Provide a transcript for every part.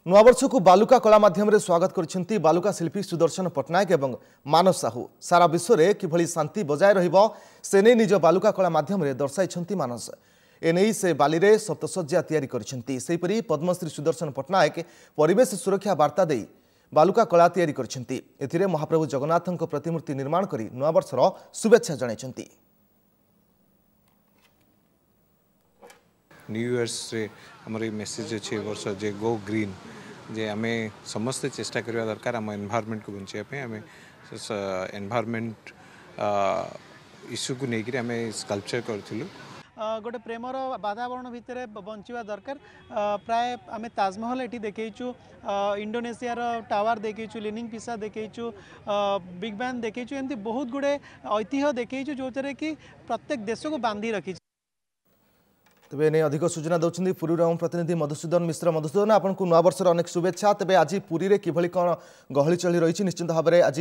नूआवर्ष को बालुका कला माध्यम स्वागत कर बालुका शिल्पी सुदर्शन पट्टनायक एवं मानस साहू सारा विश्व में किभली शांति बजाय रही निज बालुका कला माध्यम दर्शाई मानस एने से बाली रे सप्तशଯ୍ୟା तैयारी करछंती सेपरी पद्मश्री सुदर्शन पट्टनायक परिवेश सुरक्षा वार्ता दे बालुका कला तैयारी करछंती एथिरे महाप्रभु जगन्नाथଙ୍କ प्रतिमूर्ति निर्माण करी नूआवर्षर शुभेच्छा जणाइछंती। न्यू इयर्स रे हमर मेसेज अछि वर्ष जे गो ग्रीन जे आमे समस्त चेष्टा करबा दरकार हम एनवायरनमेंट को बंचिया पे हमें एनवायरनमेंट इश्यू को नेकरी हमें स्कल्पचर करथिलु गोटे प्रेमर वातावरण भितर बंचा दरकार प्राय आम ताजमहल ये देखु इंडोनेशिया टावर देखु लिनिंग पिसा देखु बिग बैन देखु एमती बहुत गुड़े ऐतिह्य देखु जो कि प्रत्येक देश को बांधी रखी। तेबे ने अधिक सूचना दौरान पुरी प्रतिनिधि मधुसूदन मिश्र। मधुसूदन आपको नूआवर्षर अनेक शुभेच्छा। तेबे आज पुरी रे किभली कौन गहली चली रही निश्चित भाव में आज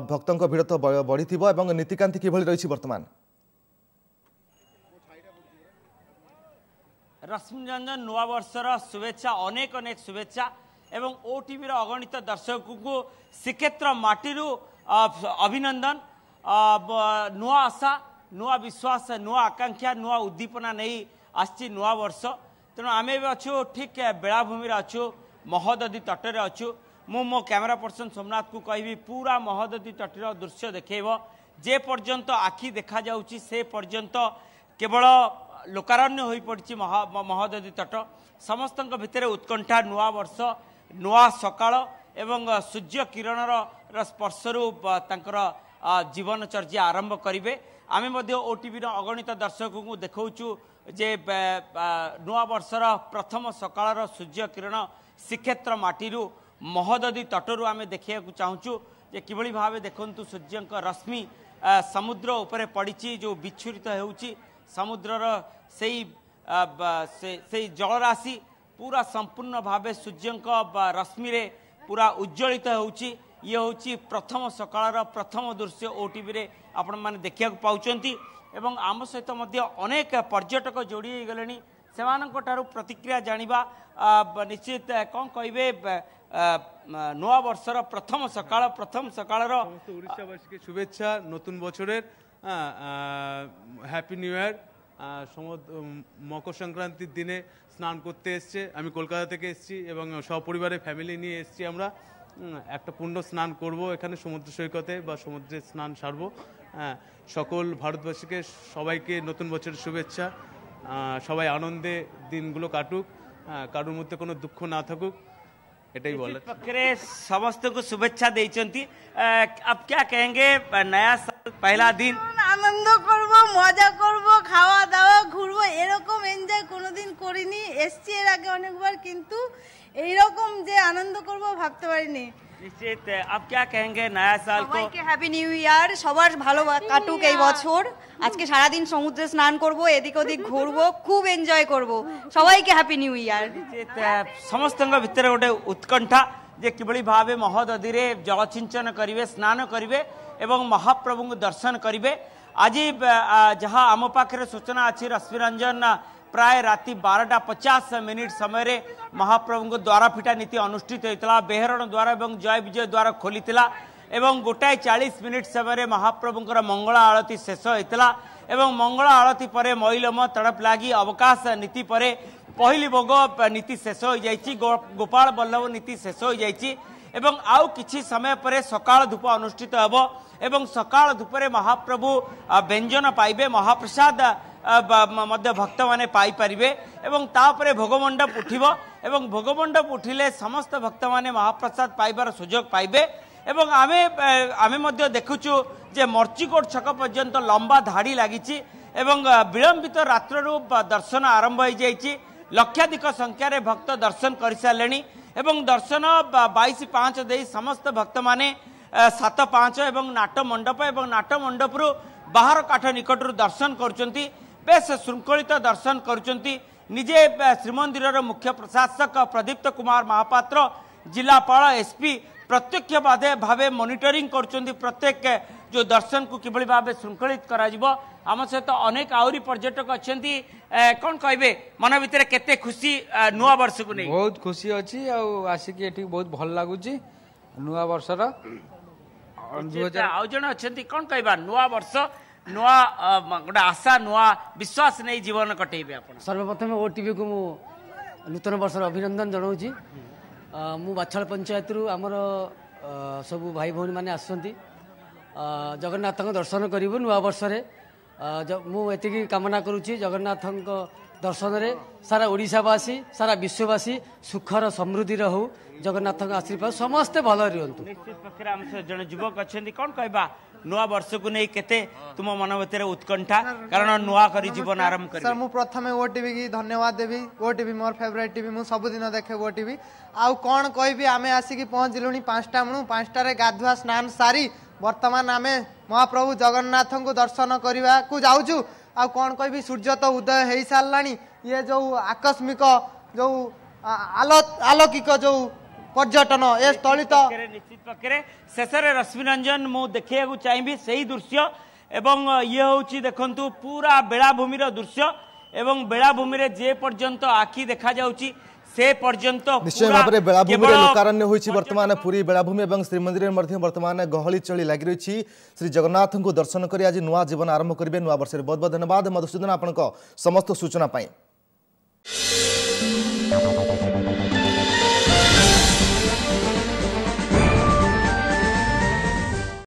भक्तों भिड़ तो बढ़ी और नीतिकांति किभली रही वर्तमान रश्मि रंजन नूआवर्षर शुभेच्छा अनेक अनेक शुभेच्छा एवं ओटीवी अगणित दर्शक को श्रीक्षेत्र माटीरू अभिनंदन नुआ आशा नुआ विश्वास नुआ आकांक्षा नुआ उद्दीपना नहीं आसी नुआ वर्ष तेणु आम भी अच्छु ठीक बेलाभूमि अच्छु महोदधी तटे अच्छु मो कैमेरा पर्सन सोमनाथ को कहि पूरा महोदधी तटर दृश्य देखेब जे पर्यंत आखि देखा जाउची से पर्यंत केवल लोकारण्य हो पड़ी महोदधी तट समस्त भितर उत्कंठा नुआ वर्ष नुआ सकाळ एवं सूर्य किरणर स्पर्शरू तांकर जीवनचर्या आरंभ करेंगे। आम ओटीवी अगणित दर्शक को देखु जे नुआ वर्षर प्रथम सकाळर सूर्य किरण श्रीक्षेत्र माटीरू महोदधी तटरू आम देखा चाहूँ जे किभली भाव देखु सूर्य रश्मि समुद्र उपरे पड़ी जो विच्छुरित होउची समुद्रर से जलराशि पूरा संपूर्ण भावे सूर्य रश्मि रे पूरा उज्ज्वलित होउची ये होची प्रथम सकाळर प्रथम दृश्य ओटीवी रे आपण माने देखिया पाउचंती एवं आम सहित मध्य अनेक पर्यटक जोड़ी गले से प्रतिक्रिया जानिबा निश्चित कौन कहे नुआ वर्षर प्रथम सकाळर ओडिशावासी के शुभेच्छा नतून बछरेर हैप्पी न्यू ईयर मकर संक्रांतिर दिने स्नान करते एसेছি कलकाता থেকে এসেছি এবং সপরিবারে ফ্যামিলি নিয়ে এসেছি আমরা একটা পূর্ণ স্নান করব এখানে সমুদ্র সৈকতে বা সমুদ্রে স্নান সারবো। সকল ভারতবাসীকে সবাইকে নতুন বছরের শুভেচ্ছা সবাই আনন্দে দিনগুলো কাটুক কারোর মধ্যে কোনো দুঃখ না থাকুক এটাই বলে पक्षरे समस्त को शुभेच्छा देइचंती। अब क्या कहेंगे नया साल पहला दिन आनंद करब मजा करब खावा दावा घुरबो एरकम एनजय कोनोदिन करिनी एसছি এর আগে অনেকবার কিন্তু এইরকম যে আনন্দ করব ভাবতে পারিনি। निश्चित अब क्या कहेंगे नया साल को সবাইকে হ্যাপি নিউ ইয়ার সবার ভালো কাটুক এই বছর আজকে সারা দিন সমুদ্রে স্নান করব এদিক ওদিক ঘুরব খুব এনজয় করব সবাইকে হ্যাপি নিউ ইয়ার। समस्त भितर गोटे उत्कंठा जे किभली भावे महोदधी रे जलसिंचन करिवे स्नान करिवे एवं महाप्रभु को दर्शन करिवे। आज जहाँ आम पाखे सूचना अच्छी रश्मि रंजन प्राय राति 12:50 समय रे महाप्रभु को द्वारा फिटा नीति अनुष्ठित होता बेहरण द्वार और जय विजय द्वार खोली एवं 1:40 समय महाप्रभुंर मंगल आरती शेष होता एवं मंगल आरती पर मईलम तड़प लगी अवकाश नीति पर पहली भोग नीति शेष हो जाइए गोपाल बल्लभ नीति शेष हो जाइए एवं आउ किछि समय पर सकाळ धूप अनुष्ठित हेब एवं सकाळ धूपरे महाप्रभु व्यंजन पाइबे महाप्रसाद मध्य भक्त माने पाई परिबे एवं तापरे भोगमंडप उठिबो एवं भोगमंडप उठिले समस्त भक्त माने महाप्रसाद पाइबार सुयोग पाइबे एवं आमे मध्य देखुचु जे मर्चिकोट छक पर्यंत लंबा धाड़ी लागिछि एवं विलंबित रात्ररू दर्शन आरंभ हो जाइछि लक्षाधिक संख्यार भक्त दर्शन कर सारे एवं दर्शन 22:05 दे समस्त भक्त माने 7:05 एवं नाट मंडप एवं नाट मंडपरू बाहर काठ निकट दर्शन करुचंती बेस श्रृंखलित दर्शन करुचंती। निजे श्रीमंदिर मुख्य प्रशासक प्रदीप्त कुमार महापात्र जिलापाल एसपी प्रत्यक्ष भावे मॉनिटरिंग करुचंती प्रत्येक जो दर्शन को किभली भाव श्रृंखलित करा आम सहित अनेक आहरी पर्यटक अच्छा कौन कहे मन भितर केते खुशी नुआ वर्ष को नहीं बहुत खुशी अच्छी आसिक बहुत भल लगुच नुआ वर्षर आउ जन अच्छा कौन कहबा नुआ वर्ष नुआ गोटे आशा नुआ विश्वास नहीं जीवन कटेबे आपण सर्वप्रथम ओटीवी को मु नूतन वर्षर अभिनंदन जनाऊँगी मु बाछाड़ पंचायत आमर सब भाई भौणी मैंने आसुँच जगन्नाथ दर्शन करूँ नुआ वर्ष मुझे कामना करुच्ची जगन्नाथ दर्शन रे सारा ओडिशावासी सारा विश्ववासी सुखर समृद्धि हो जगन्नाथ आशीर्वाद समस्ते भल रुहतु। निश्चित पक्षे आम जन युवक अच्छा कौन कहबा नुआ वर्ष को नहीं केते तुम मन भर उत्कंठा कारण नुआ कर जीवन आरंभ कर सर मु प्रथम ओटीवी की धन्यवाद देवी ओटीवी मोर फेवरेट टीवी मु सबुदिन देखे ओटीवी आउ कौन कहबी आमे आसिकी पहुँचलुनी 5टा मणु 5टार गाधुआ स्नान सारी वर्तमान आमे महाप्रभु जगन्नाथ को दर्शन करने को जाऊँ आ कौन कहबी सूर्य तो उदय हो सारा ये जो आकस्मिक जो आलोकिक जो पर्यटन ए स्थली तो निश्चित पक्षे शेष रश्मि रंजन मु देखा चाहिए से ही दृश्य एवं ये हूँ देखु पूरा बेलाभूमिर दृश्य एवं बेलाभूमि जे पर्यंत आखि देखा जाउची से पर्यंत निश्चय भाव में बेलाभूमि लोकारण्य होइछि वर्तमान पुरी बेलाभूमि और श्रीमंदिर में वर्तमान गहली चली लगी रही श्री जगन्नाथ को दर्शन कर आज नुआ जीवन आरंभ करेंगे नुआ वर्ष बहुत बहुत धन्यवाद मधुसूदन आपन समस्त सूचना पाई।